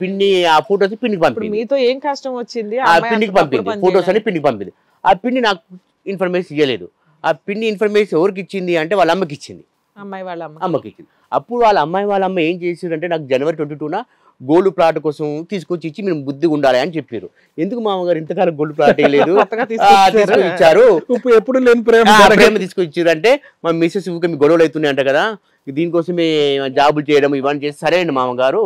పిన్ని ఆ ఫొటోస్ పిన్నికి ఇప్పుడు పంపింది. మీతో ఏం కష్టం వచ్చింది ఆ పిన్నికి పంపింది, ఫొటోస్ అని పిన్నికి పంపింది. ఆ పిన్ని నాకు ఇన్ఫర్మేషన్ ఇవ్వలేదు. ఆ పిన్ని ఇన్ఫర్మేషన్ ఎవరికి ఇచ్చింది అంటే వాళ్ళ అమ్మకి ఇచ్చింది, అమ్మాయి వాళ్ళ అమ్మకి ఇచ్చింది. అప్పుడు వాళ్ళ అమ్మాయి వాళ్ళ అమ్మ ఏం చేసిందంటే నాకు జనవరి 22న గోల్డ్ ప్లాట్ కోసం తీసుకొచ్చి ఇచ్చి మీరు బుద్ధిగా ఉండాలి అని చెప్పారు. ఎందుకు మామగారు ఇంతకాలం గోల్డ్ ప్లాట్ లేదు తీసుకొని ఇచ్చారు, ఎప్పుడు లేని ప్రేమ ప్రేమ తీసుకొని ఇచ్చారు అంటే మా మిస్సెస్ మీ గొడవలు అవుతున్నాయి అంట కదా, దీనికోసమే జాబులు చేయడం ఇవన్నీ చేసి సరే అండి మామగారు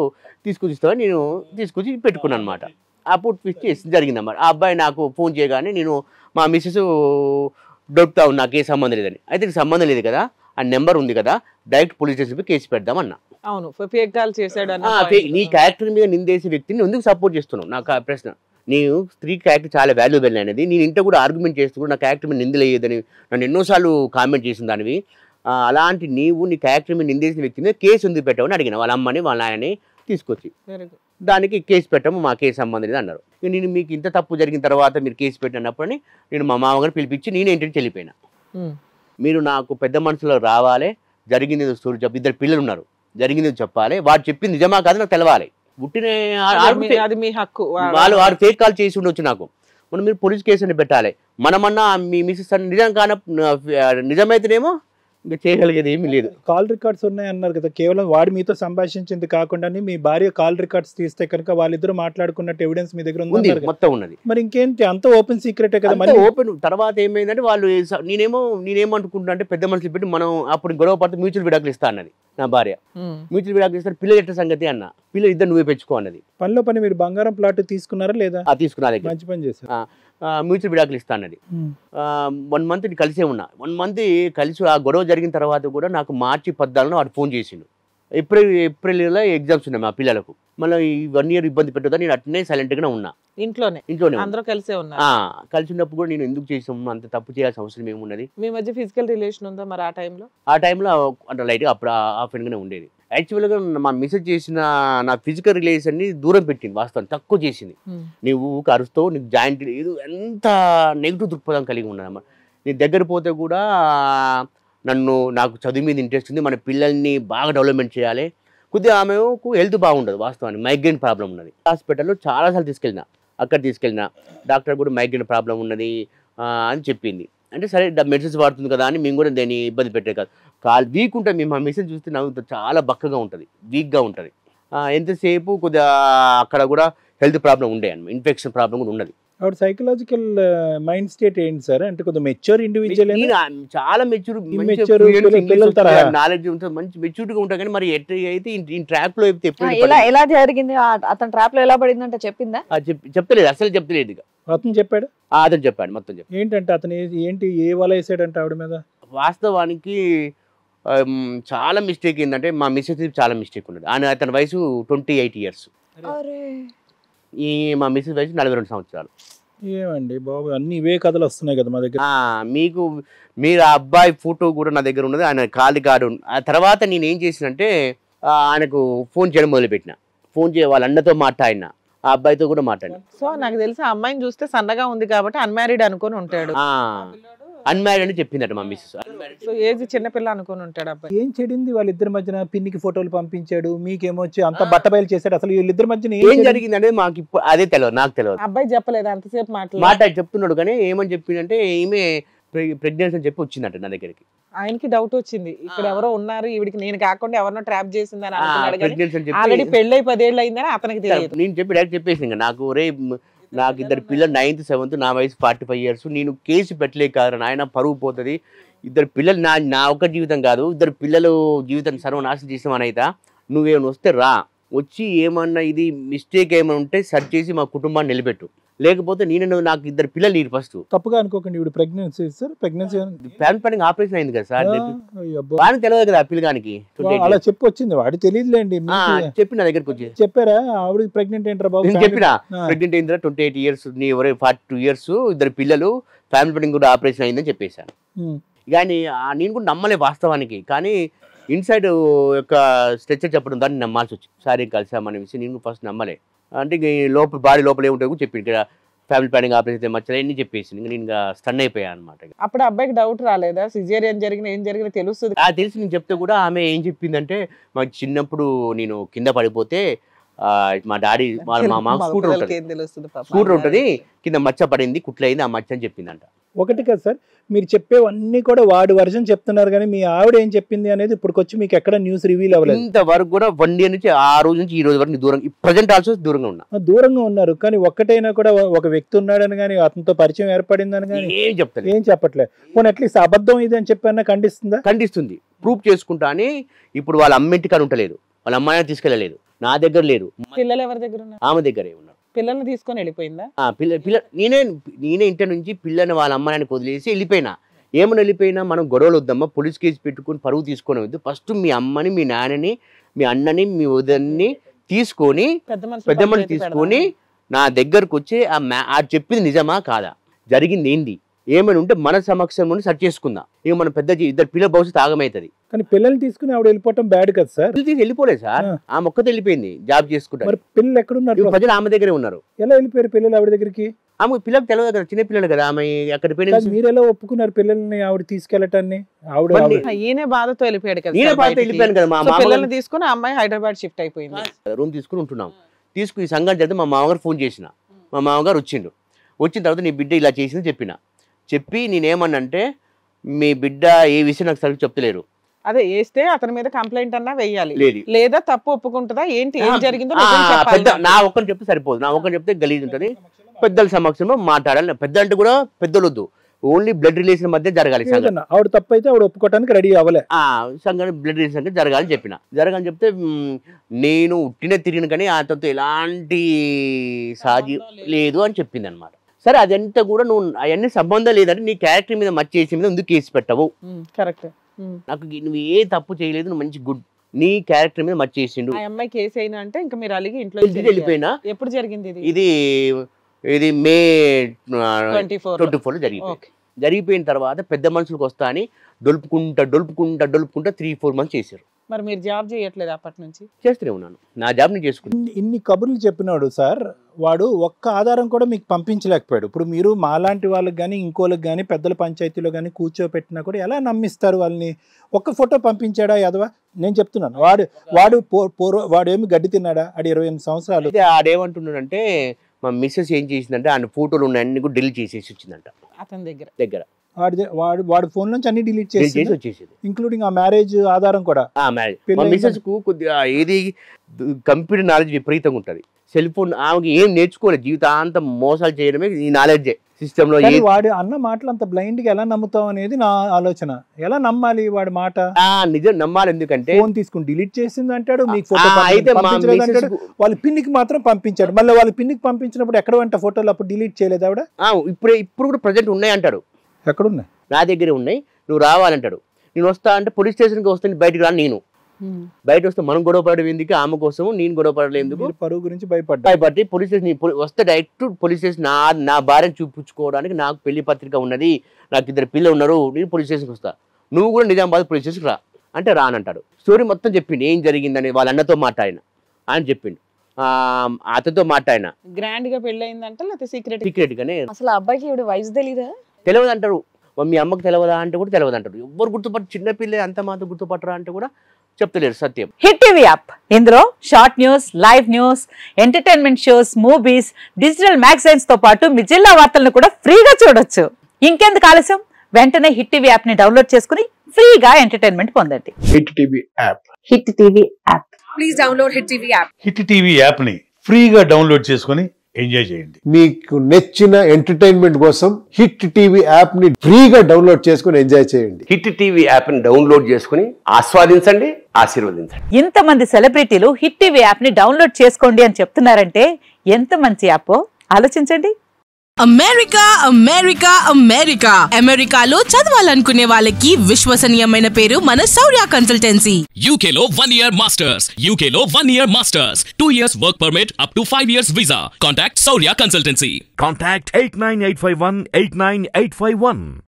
తీసుకొచ్చి ఇస్తామని నేను తీసుకొచ్చి పెట్టుకున్నాను అనమాట. అప్పుడు ట్విస్ట్ చేసి జరిగింది అన్నమాట. ఆ అబ్బాయి నాకు ఫోన్ చేయగానే నేను మా మిస్సెస్ దొరుకుతా ఉన్నా నాకు ఏ సంబంధం లేదని. అయితే నీకు సంబంధం లేదు కదా, ఆ నెంబర్ ఉంది కదా, డైరెక్ట్ పోలీస్ స్టేషన్పై కేసు పెడదామన్నా. అవును ఫేక్ కాల్ చేశాడు నీ క్యారెక్టర్ మీద నిందేసే వ్యక్తిని ఎందుకు సపోర్ట్ చేస్తున్నావు? నాకు ఆ ప్రశ్న. నేను స్త్రీ క్యారెక్టర్ చాలా వాల్యుబుల్ అనేది, నేను ఇంట్లో కూడా ఆర్గ్యుమెంట్ చేస్తూ కూడా నా క్యారెక్టర్ మీద నిందలేయదని నన్ను ఎన్నోసార్లు కామెంట్ చేసిన దానివి. అలాంటి నీవు నీ క్యారెక్టర్ మీద నిందేసిన వ్యక్తి మీద కేసు ఎందుకు పెట్టామని అడిగిన వాళ్ళ అమ్మని వాళ్ళ నాయనని తీసుకొచ్చి. దానికి కేసు పెట్టాము, మా కేసు సంబంధం లేదు అన్నారు. నేను మీకు ఇంత తప్పు జరిగిన తర్వాత మీరు కేసు పెట్టినప్పుడు నేను మా మామగారిని పిలిపించి నేను ఏంటంటే వెళ్ళిపోయినా. మీరు నాకు పెద్ద మనుషులో రావాలి, జరిగింది స్టోరీ చెప్పి, ఇద్దరు పిల్లలు ఉన్నారు, జరిగింది చెప్పాలి, వాడు చెప్పింది నిజమా కాదు నాకు తెలవాలి. పుట్టిన అది మీ హక్కు. వాడు ఫేక్ కాల్ చేసి ఉండొచ్చు నాకు, మనం మీరు పోలీస్ కేసు అని పెట్టాలి. మనమన్నా మీ మిస్సెస్ నిజం నిజమైతేనేమో ఇంకా చేయగలిగేది ఏమీ లేదు. కాల్ రికార్డ్స్ ఉన్నాయి అన్నారు కదా, కేవలం వాడు మీతో సంభాషించింది కాకుండా మీ భార్య కాల్ రికార్డ్స్ తీస్తే కనుక వాళ్ళిద్దరు మాట్లాడుకున్నట్టు ఎవిడెన్స్ మీ దగ్గర ఉంది, మొత్తం ఉన్నది. మరి ఇంకేంటి అంత ఓపెన్ సీక్రెటే కదా. మరి ఓపెన్ తర్వాత ఏమైందంటే వాళ్ళు నేనేమనుకుంటున్నా అంటే పెద్ద మనుషులు పెట్టి మనం అప్పుడు గొడవ పడితే మ్యూచువల్ విడాకులు ఇస్తా అన్నది నా భార్య. మ్యూచువల్ విడాకులు ఇస్తారు, పిల్లలు ఎట్ట సంగతి అన్న, పిల్లలు ఇద్దరు నువ్వే పెంచుకో అన్నది. పనిలో పని మీరు బంగారం ప్లాట్ తీసుకున్నారా లేదా? తీసుకున్నా, మంచి పని చేశారు. మ్యూచువల్ విడాకులు ఇస్తా అన్నది. 1 month కలిసే ఉన్నా. 1 month కలిసి ఆ గొడవ జరిగిన తర్వాత కూడా నాకు మార్చి 14న వాడు ఫోన్ చేసిండు. ఏప్రిల్లో ఎగ్జామ్స్ ఉన్నాయి మా పిల్లలకు, మళ్ళీ ఈ 1 year ఇబ్బంది పెట్టదా నేను అట్నే సైలెంట్గానే ఉన్నా ఇంట్లోనే అందరూ కలిసే ఉన్నా. కలిసి ఉన్నప్పుడు కూడా నేను ఎందుకు చేసాము, అంత తప్పు చేయాల్సిన అవసరం ఏమున్నది? మీ మధ్య ఫిజికల్ రిలేషన్ ఉందా మరి ఆ టైంలో? ఆ టైంలో అంటే లైట్గా అప్పుడు ఆఫెన్గానే ఉండేది. యాక్చువల్గా మా మిస్సెస్ చేసిన నా ఫిజికల్ రిలేషన్ని దూరం పెట్టింది, వాస్తవం తక్కువ చేసింది. నువ్వు అరుస్తావు, నీకు జాయింట్ లేదు, ఎంత నెగిటివ్ దృక్పథం కలిగి ఉన్నదమ్మా. నీ దగ్గర పోతే కూడా నాకు చదువు మీద ఇంట్రెస్ట్ ఉంది, మన పిల్లల్ని బాగా డెవలప్మెంట్ చేయాలి. కొద్దిగా ఆమెకు హెల్త్ బాగుండదు, వాస్తవానికి మైగ్రేన్ ప్రాబ్లం ఉన్నది. హాస్పిటల్లో చాలాసార్లు తీసుకెళ్ళినా, అక్కడ తీసుకెళ్ళినా డాక్టర్ కూడా మైగ్రేన్ ప్రాబ్లం ఉన్నది అని చెప్పింది. అంటే సరే మెడిసిన్స్ వాడుతుంది కదా అని మేము కూడా దాన్ని ఇబ్బంది పెట్టే కాదు. వీక్ ఉంటుంది, మేము ఆ మెసేజ్ చూస్తే నవ్వుతుంది, చాలా బక్కగా ఉంటుంది, వీక్గా ఉంటుంది. ఎంతసేపు కొద్దిగా అక్కడ కూడా హెల్త్ ప్రాబ్లం ఉండే అన్నమాట, ఇన్ఫెక్షన్ ప్రాబ్లం కూడా ఉన్నది. ఆవిడ సైకలాజికల్ మైండ్ స్టేట్ ఏంటి సార్? అంటే కొంచెం మెచ్యూర్ ఇండివిజువల్, చాలా మెచ్యూర్ నాలెడ్జ్ ఉంటుంది, మంచి మెచ్యూర్గా ఉంటాయి. కానీ మరి ఎట్లా అయితే ఈ ట్రాప్ లో ఎలా జరిగింది, అతను ట్రాప్ లో ఎలా పడిందంటే చెప్పిందా? చెప్తలేదు, అసలు చెప్తలేదు. ఇక అతను చెప్పాడు, అతను చెప్పాడు మొత్తం చెప్పాడు. ఏంటంటే అతను ఏంటి ఏ వల వేసాడంటే ఆవిడ మీద? వాస్తవానికి చాలా మిస్టేక్ ఏంటంటే మా మిస్సెస్ చాలా మిస్టేక్ ఉన్నది. అతని వయసు 28 years, మా మిస్సెస్ వయసు 42 సంవత్సరాలు. ఏమండి బాబు, అన్ని ఇవే కథలు వస్తున్నాయి కదా మా దగ్గర. మీరు ఆ అబ్బాయి ఫోటో కూడా నా దగ్గర ఉన్నది, ఆయన కాలి కార్డు. ఆ తర్వాత నేను ఏం చేసినంటే ఆయనకు ఫోన్ చేయడం మొదలుపెట్టిన, ఫోన్ వాళ్ళ అన్నతో మాట్లాడినా, ఆ అబ్బాయితో కూడా మాట్లాడినా. సో నాకు తెలిసి ఆ అమ్మాయిని చూస్తే సన్నగా ఉంది కాబట్టి అన్మ్యారీడ్ అనుకొని ఉంటాడు. అన్మ్యారీడ్ అని చెప్పిందట మా మిస్సెస్. సో ఏజ్ చిన్నపిల్ల అనుకొని ఉంటాడు అబ్బాయి. ఏం చెడింది వాళ్ళిద్దరి మధ్యన? పిన్నికి ఫోటోలు పంపించాడు, మీకేమో వచ్చి అంత బట్టబయలు చేశాడు. అసలు వీళ్ళిద్దరి మధ్యన ఏం జరిగింది అనేది మాకు ఇప్పుడు అదే తెలియదు, నాకు తెలియదు. అబ్బాయి చెప్పలేదు అంతసేపు మాట్లాడి చెప్తున్నాడు, కానీ ఏమని చెప్పిందంటే ఈమె ప్రెగ్నెన్సీ అని చెప్పి వచ్చిందంట నా దగ్గరికి. ఆయనకి డౌట్ వచ్చింది, ఇక్కడ ఎవరో ఉన్నారు, ఈవిడికి నేను కాకుండా ఎవరినో ట్రాప్ చేసిందని ఆల్రెడీ పెళ్ళై 10 ఏళ్ళు అయిందని అతనికి తెలియదు. నేను డైరెక్ట్ చెప్పేసి ఇంకా నాకు 2 పిల్లలు 9th 7th, నా వయసు 45 years. నేను కేసు పెట్టలే కాదు నాయన, పరువు పోతుంది. 2 పిల్లలు నా ఒక్క జీవితం కాదు, 2 పిల్లలు జీవితాన్ని సర్వనాశనం చేసామని అయితే నువ్వేమైనా వస్తే వచ్చి ఏమన్నా ఇది మిస్టేక్ ఏమైనా ఉంటే సర్చ్ చేసి మా కుటుంబాన్ని నిలబెట్టు, లేకపోతే నాకు 2 పిల్లలు నీరు. ఫస్ట్ తప్పుగా అనుకోకండి, ఇప్పుడు ప్రెగ్నెన్సీ ప్లాన్ ప్లానింగ్ ఆపరేషన్ అయింది కదా సార్, వాడిని తెలియదు కదా ఆ పిల్లగానికి. అలా చెప్పి వచ్చింది, వాడు తెలియదులేండి. చెప్పి నా దగ్గరికి వచ్చి చెప్పారా ఆవిడ ప్రెగ్నెంట్ ఏంట్రా బాబు? నేను చెప్పినా ప్రెగ్నెంట్ అయిందిరా, 28 years, నీ ఎవరో 42 years, 2 పిల్లలు, ఫ్యామిలీ ప్లానింగ్ కూడా ఆపరేషన్ అయిందని చెప్పేశాను. కానీ నేను కూడా నమ్మలే వాస్తవానికి. కానీ ఇన్సైడ్ యొక్క స్ట్రెచ్చర్ చెప్పడం దాన్ని నమ్మాల్సి వచ్చింది. సారీ కలిసామనే విషయం నేను ఫస్ట్ నమ్మలే. అంటే బాడీ లోపల ఏముంటాయి కూడా చెప్పింది, ఇక్కడ ఫ్యామిలీ ప్లానింగ్ ఆపరేషన్ మచ్చలే అన్ని చెప్పేసి నేను ఇంకా స్టన్ అయిపోయాను అనమాట. అప్పుడు అబ్బాయికి డౌట్ రాలేదా, సిజేరియన్ జరిగిన ఏం జరిగిన తెలుస్తుంది? తెలిసి నేను చెప్తే కూడా ఆమె ఏం చెప్పిందంటే, మాకు చిన్నప్పుడు నేను కింద పడిపోతే మా డాడీ మా మామ స్కూటర్ ఉంటుంది, స్కూటర్ ఉంటుంది, కింద మచ్చ పడింది, కుట్లయింది, ఆ మచ్చ అని చెప్పిందంట. ఒకటి కదా సార్, మీరు చెప్పేవన్నీ కూడా వాడి వర్షన్ చెప్తున్నారు, కానీ మీ ఆవిడ ఏం చెప్పింది అనేది ఇప్పటికొచ్చి మీకు ఎక్కడ న్యూస్ రివీల్ అవ్వలేదు. ఇంతవరకు కూడా 1 year నుంచి ఆ రోజు నుంచి ఈ రోజు వరకు దూరంగా, ప్రజెంట్ ఆల్సో దూరంగా ఉన్నా. దూరంగా ఉన్నారు, కానీ ఒక్కటైనా కూడా ఒక వ్యక్తి ఉన్నాడని కానీ అతనితో పరిచయం ఏర్పడిందని కానీ ఏం చెప్తాను, ఏం చెప్పట్లేదు. పోనీ అట్లీస్ట్ అబద్ధం ఇది అని చెప్పన్నా ఖండిస్తుందా? ఖండిస్తుంది. ప్రూఫ్ చేసుకుంటా అని ఇప్పుడు వాళ్ళ అమ్మింటి కానీ ఉంటలేదు, వాళ్ళ అమ్మాయిని తీసుకెళ్ళలేదు, నా దగ్గర లేరు. పిల్లలు ఎవరి దగ్గర ఉన్నారు? ఆమె దగ్గరే ఉన్నారు. పిల్లల్ని తీసుకొని వెళ్ళిపోయిందా? నేనే ఇంటి నుంచి పిల్లని వాళ్ళ అమ్మాయిని వదిలేసి వెళ్ళిపోయినా. ఏమని వెళ్ళిపోయినా, మనం గొడవలు వద్దామా, పోలీస్ కేసు పెట్టుకుని పరువు తీసుకొని వద్దు, ఫస్ట్ మీ అమ్మని, మీ నాన్నని, మీ అన్నని, మీ వదిన్ని తీసుకొని పెద్ద మనిషి తీసుకొని నా దగ్గరకు వచ్చి ఆ చెప్పింది నిజమా కాదా, జరిగింది ఏంది, ఏమైనా ఉంటే మన సమక్షంలో సెర్చ్ చేసుకుందాం. ఇక మనం పెద్ద ఇద్దరు పిల్లల భవిష్యత్తు ఆగమవుతుంది. కానీ పిల్లల్ని తీసుకుని ఆవిడ వెళ్ళిపోవటం బ్యాడ్ కదా సార్? వెళ్ళిపోలేదు సార్, ఆ మొక్కతో వెళ్ళిపోయింది, జాబ్ చేసుకుంటారు. మరి పిల్లలు ఎక్కడున్నారు? ప్రజలు ఆమె దగ్గరే ఉన్నారు. ఎలా వెళ్ళిపోయారు పిల్లలు ఆవిడ దగ్గరికి? ఆమె పిల్లలకు తెలియదు కదా, చిన్న పిల్లలు కదా, ఆమె అక్కడ మీరు ఎలా ఒప్పుకున్నారు పిల్లల్ని ఆవిడ తీసుకెళ్లటాన్ని? ఆవిడ ఈయన బాధతో వెళ్ళిపోయాడు కదా, నేనే బాధతో వెళ్ళిపోయాను కదా. మా పిల్లల్ని తీసుకుని అమ్మాయి హైదరాబాద్ షిఫ్ట్ అయిపోయింది. రూమ్ తీసుకుని ఉంటున్నాం. ఈ సంఘటన చేస్తే మా మామగారు ఫోన్ చేసిన, మా మామగారు వచ్చిండు. వచ్చిన తర్వాత నీ బిడ్డ ఇలా చేసింది చెప్పి నేనేమన్నంటే, మీ బిడ్డ ఏ విషయం నాకు సరిగ్గా చెప్తలేరు. అదే వేస్తే అతని మీద కంప్లైంట్ అన్నా వెయ్యాలి, లేదా తప్పు ఒప్పుకుంటుందా ఏంటి, ఏం జరిగిందో నా ఒక్కరిని చెప్తే సరిపోదు, నా ఒక్కరిని చెప్తే గలీజ్ ఉంటుంది. పెద్దల సమక్షంలో మాట్లాడాలి. పెద్ద అంటే కూడా పెద్దలు వద్దు, ఓన్లీ బ్లడ్ రిలేషన్ మధ్య జరగాలి. ఆవిడ తప్పు అయితే ఆవిడ ఒప్పుకోవడానికి రెడీ అవ్వలే. సంఘటన బ్లడ్ రిలేషన్ అంటే జరగాలని చెప్పిన. జరగాలని చెప్తే నేను ఉట్టినే తిరిగిన కానీ అతనితో ఎలాంటి సాధ్యం లేదు అని చెప్పింది అనమాట. సరే, అదంతా కూడా నువ్వు అవన్నీ సంబంధం లేదంటే నీ క్యారెక్టర్ మీద మచ్చ చేసి మీద ఎందుకు కేసు పెట్టవు? కరెక్ట్. నాకు నువ్వు ఏ తప్పు చేయలేదు, నువ్వు మంచి గుడ్, నీ క్యారెక్టర్ మీద మచ్చ చేసిండు. ఆ అమ్మాయి కేసు అయినా అంటే ఇంకా మీరు అలిగి ఇంట్లో వెళ్ళిపోయినా. ఎప్పుడు జరిగింది ఇది May 24 జరిగిపోయింది. జరిగిపోయిన తర్వాత పెద్ద మనుషులకు వస్తా అని డొలుపుకుంటా 3-4 months చేశారు. మరి మీరు జాబ్ చేయట్లేదు అప్పటి నుంచి? చేస్తూనే ఉన్నాను, నా జాబ్ నేను చేసుకున్నాను. ఇన్ని కబుర్లు చెప్పినాడు సార్, వాడు ఒక్క ఆధారం కూడా మీకు పంపించలేకపోయాడు. ఇప్పుడు మీరు మాలాంటి వాళ్ళకి కానీ ఇంకోళ్ళకి కానీ పెద్దల పంచాయతీలో కానీ కూర్చోపెట్టినా కూడా ఎలా నమ్మిస్తారు వాళ్ళని? ఒక్క ఫోటో పంపించాడా యాదవ? నేను చెప్తున్నాను, వాడు ఏమి గడ్డి తిన్నాడా? ఆడు 28 సంవత్సరాలు. ఆడేమంటున్నాడంటే, మా మిస్సెస్ ఏం చేసిందంటే ఆయన ఫోటోలు ఉన్నాయన్నీ కూడా డిలీట్ చేసేసి వచ్చిందంట అతని దగ్గర. వాడు ఫోన్ నుంచి అన్ని డిలీట్ చేసి వచ్చేసింది, ఇంక్లూడింగ్ ఆ మ్యారేజ్ ఆధారం కూడా. మా మిస్సెస్ కు కొద్దిగా ఏది కంప్యూటర్ నాలెడ్జ్ విపరీతంగా ఉంటుంది. సెల్ ఫోన్ ఆమెకి ఏం నేర్చుకోలేదు, జీవితాంతం మోసాలు చేయడమే ఈ నాలెడ్జ్ సిస్టమ్ లో. వాడు అన్న మాటలు అంత బ్లైండ్ గా ఎలా నమ్ముతావు అనేది నా ఆలోచన. ఎలా నమ్మాలి వాడి మాట? నిజం నమ్మాలి, ఎందుకంటే ఫోన్ తీసుకుని డిలీట్ చేసింది అంటాడు, మీకు ఫోటో పంపించలేదు, వాళ్ళ పిన్నికి మాత్రం పంపించాడు. మళ్ళీ వాళ్ళ పిన్నికి పంపించినప్పుడు ఎక్కడ వంట ఫోటోలు అప్పుడు డిలీట్ చేయలేదు ఆవిడ? ఇప్పుడు కూడా ప్రజెంట్ ఉన్నాయి అంటాడు. ఎక్కడున్నాయి? నా దగ్గరే ఉన్నాయి, నువ్వు రావాలంటాడు. నేను వస్తా అంటే పోలీస్ స్టేషన్కి వస్తే బయటకు రాను. నేను బయట వస్తే మనం గొడవ పడడం ఎందుకు, ఆమె కోసం నేను గొడవ పడలేదు ఎందుకు, పరువు గురించి భయపడి పోలీస్ స్టేషన్ వస్తే డైరెక్ట్ పోలీస్ స్టేషన్ నా భార్యను చూపించుకోవడానికి నాకు పెళ్లి పత్రిక ఉన్నది, నాకు 2 పిల్లలు ఉన్నారు, నేను పోలీస్ స్టేషన్కి వస్తా, నువ్వు కూడా నిజామాబాద్ పోలీస్ స్టేషన్కి రా అంటే రానంటాడు. స్టోరీ మొత్తం చెప్పిండు, ఏం జరిగిందని వాళ్ళ అన్నతో మాట్లాడిన ఆయన చెప్పిండు, అతనితో మాట్లాడిన. గ్రాండ్ గా పెళ్లి అయిందంటే లేకపోతే సీక్రెట్ గానే? అసలు అబ్బాయికి వయసు తెలియదు అంటారు. మీ అమ్మకి తెలియదా అంటే కూడా తెలియదు అంటారు. ఎవరు గుర్తుపట్టు, చిన్నపిల్లే అంత మాత్రం గుర్తుపట్టరా అంటే కూడా చెప్తలేరు సత్యం. హిట్ టీవీ యాప్, ఇందులో short news, live news, entertainment shows, movies, digital magazines తో పాటు మీ జిల్లా వార్తలను కూడా ఫ్రీగా చూడొచ్చు. ఇంకెందుకు ఆలస్యం, వెంటనే హిట్ టీవీ యాప్ ని డౌన్లోడ్ చేసుకుని ఫ్రీగా ఎంటర్టైన్మెంట్ పొందండి. Hit TV app. Hit TV app. Please download hit TV app. Hit TV app ని ఫ్రీగా డౌన్లోడ్ చేసుకుని ఎంజాయ్ చేయండి. మీకు నచ్చిన ఎంటర్టైన్మెంట్ కోసం హిట్ టీవీ యాప్ ని ఫ్రీగా డౌన్లోడ్ చేసుకుని ఎంజాయ్ చేయండి. హిట్ టీవీ యాప్ ని డౌన్లోడ్ చేసుకుని ఆస్వాదించండి, ఆశీర్వదించండి. ఇంతమంది సెలబ్రిటీలు హిట్ టీవీ యాప్ ని డౌన్లోడ్ చేసుకోండి అని చెప్తున్నారంటే ఎంత మంచి యాప్ ఆలోచించండి. అమెరికాలో చదవాలనుకునే వాళ్ళకి విశ్వసనీయమైన పేరు మన శౌర్య consultancy. UKలో 1 year masters. 2 years work permit up to 5 years visa. Contact Saurya Consultancy. Contact 89851 89851.